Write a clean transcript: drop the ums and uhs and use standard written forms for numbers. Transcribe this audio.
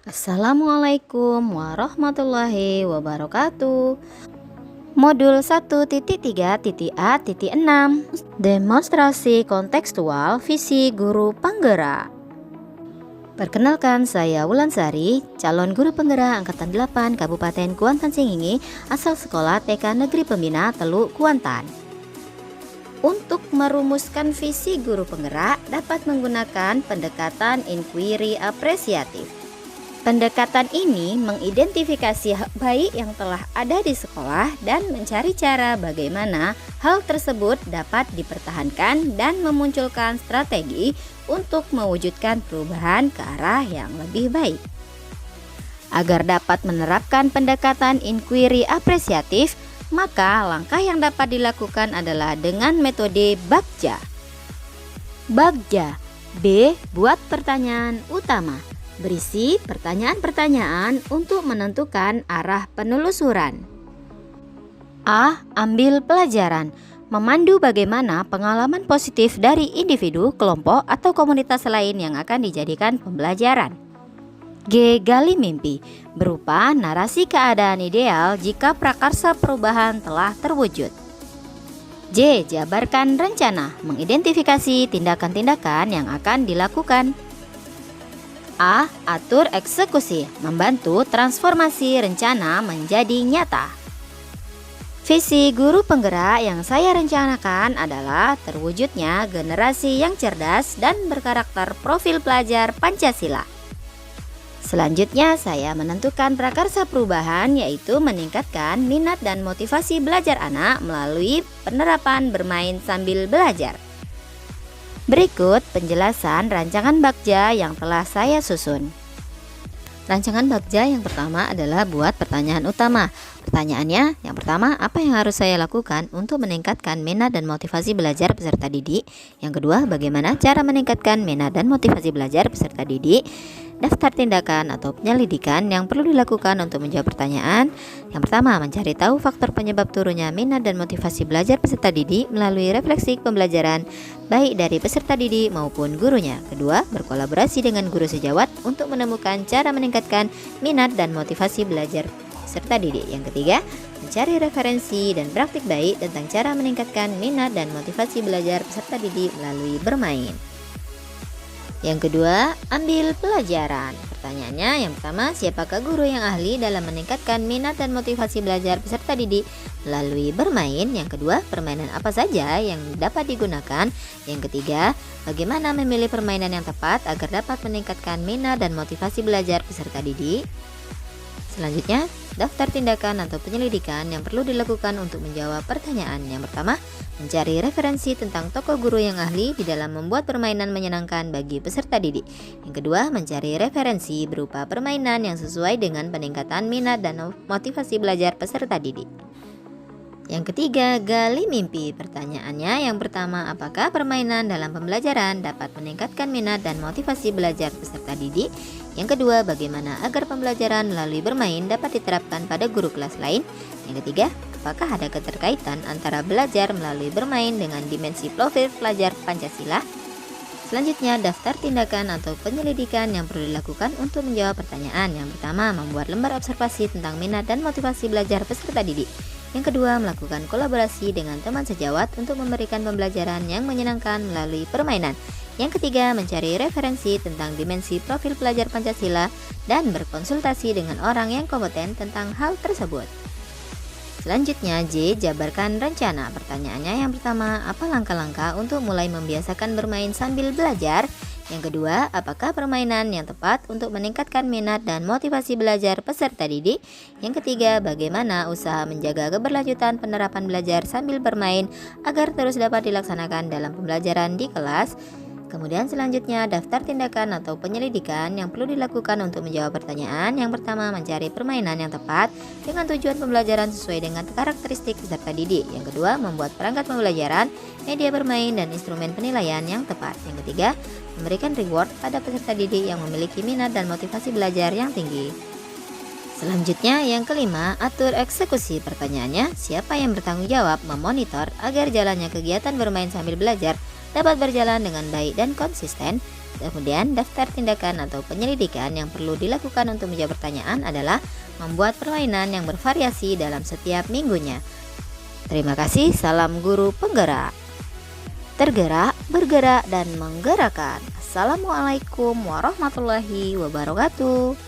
Assalamualaikum warahmatullahi wabarakatuh. Modul 1.3.A.6 Demonstrasi kontekstual visi guru penggerak. Perkenalkan, saya Wulansari, calon guru penggerak angkatan 8 Kabupaten Kuantan Singingi, asal sekolah TK Negeri Pembina Teluk Kuantan. Untuk merumuskan visi guru penggerak dapat menggunakan pendekatan inquiry apresiatif. Pendekatan ini mengidentifikasi hal baik yang telah ada di sekolah dan mencari cara bagaimana hal tersebut dapat dipertahankan dan memunculkan strategi untuk mewujudkan perubahan ke arah yang lebih baik. Agar dapat menerapkan pendekatan inquiry apresiatif, maka langkah yang dapat dilakukan adalah dengan metode Bagja. Bagja B. Buat pertanyaan utama. Berisi pertanyaan-pertanyaan untuk menentukan arah penelusuran. A. Ambil pelajaran. Memandu bagaimana pengalaman positif dari individu, kelompok, atau komunitas lain yang akan dijadikan pembelajaran. G. Gali mimpi. Berupa narasi keadaan ideal jika prakarsa perubahan telah terwujud. J. Jabarkan rencana. Mengidentifikasi tindakan-tindakan yang akan dilakukan. A. Atur eksekusi, membantu transformasi rencana menjadi nyata. Visi guru penggerak yang saya rencanakan adalah terwujudnya generasi yang cerdas dan berkarakter profil pelajar Pancasila. Selanjutnya saya menentukan prakarsa perubahan, yaitu meningkatkan minat dan motivasi belajar anak melalui penerapan bermain sambil belajar. Berikut penjelasan rancangan Bagja yang telah saya susun. Rancangan Bagja yang pertama adalah buat pertanyaan utama. Pertanyaannya, yang pertama, apa yang harus saya lakukan untuk meningkatkan minat dan motivasi belajar peserta didik? Yang kedua, bagaimana cara meningkatkan minat dan motivasi belajar peserta didik? Daftar tindakan atau penyelidikan yang perlu dilakukan untuk menjawab pertanyaan. Yang pertama, mencari tahu faktor penyebab turunnya minat dan motivasi belajar peserta didik melalui refleksi pembelajaran baik dari peserta didik maupun gurunya. Kedua, berkolaborasi dengan guru sejawat untuk menemukan cara meningkatkan minat dan motivasi belajar peserta didik. Yang ketiga, mencari referensi dan praktik baik tentang cara meningkatkan minat dan motivasi belajar peserta didik melalui bermain. Yang kedua, ambil pelajaran. Pertanyaannya, yang pertama, siapakah guru yang ahli dalam meningkatkan minat dan motivasi belajar peserta didik melalui bermain? Yang kedua, permainan apa saja yang dapat digunakan? Yang ketiga, bagaimana memilih permainan yang tepat agar dapat meningkatkan minat dan motivasi belajar peserta didik? Selanjutnya, daftar tindakan atau penyelidikan yang perlu dilakukan untuk menjawab pertanyaan. Yang pertama, mencari referensi tentang tokoh guru yang ahli di dalam membuat permainan menyenangkan bagi peserta didik. Yang kedua, mencari referensi berupa permainan yang sesuai dengan peningkatan minat dan motivasi belajar peserta didik. Yang ketiga, gali mimpi. Pertanyaannya yang pertama, apakah permainan dalam pembelajaran dapat meningkatkan minat dan motivasi belajar peserta didik? Yang kedua, bagaimana agar pembelajaran melalui bermain dapat diterapkan pada guru kelas lain? Yang ketiga, apakah ada keterkaitan antara belajar melalui bermain dengan dimensi profil pelajar Pancasila? Selanjutnya, daftar tindakan atau penyelidikan yang perlu dilakukan untuk menjawab pertanyaan. Yang pertama, membuat lembar observasi tentang minat dan motivasi belajar peserta didik. Yang kedua, melakukan kolaborasi dengan teman sejawat untuk memberikan pembelajaran yang menyenangkan melalui permainan. Yang ketiga, mencari referensi tentang dimensi profil pelajar Pancasila dan berkonsultasi dengan orang yang kompeten tentang hal tersebut. Selanjutnya, J. Jabarkan rencana. Pertanyaannya yang pertama, apa langkah-langkah untuk mulai membiasakan bermain sambil belajar? Yang kedua, apakah permainan yang tepat untuk meningkatkan minat dan motivasi belajar peserta didik? Yang ketiga, bagaimana usaha menjaga keberlanjutan penerapan belajar sambil bermain agar terus dapat dilaksanakan dalam pembelajaran di kelas? Kemudian selanjutnya, daftar tindakan atau penyelidikan yang perlu dilakukan untuk menjawab pertanyaan. Yang pertama, mencari permainan yang tepat dengan tujuan pembelajaran sesuai dengan karakteristik peserta didik. Yang kedua, membuat perangkat pembelajaran, media bermain, dan instrumen penilaian yang tepat. Yang ketiga, memberikan reward pada peserta didik yang memiliki minat dan motivasi belajar yang tinggi. Selanjutnya, yang kelima, atur eksekusi. Pertanyaannya, siapa yang bertanggung jawab memonitor agar jalannya kegiatan bermain sambil belajar dapat berjalan dengan baik dan konsisten. Kemudian daftar tindakan atau penyelidikan yang perlu dilakukan untuk menjawab pertanyaan adalah membuat permainan yang bervariasi dalam setiap minggunya. Terima kasih, salam guru penggerak. Tergerak, bergerak, dan menggerakkan. Assalamualaikum warahmatullahi wabarakatuh.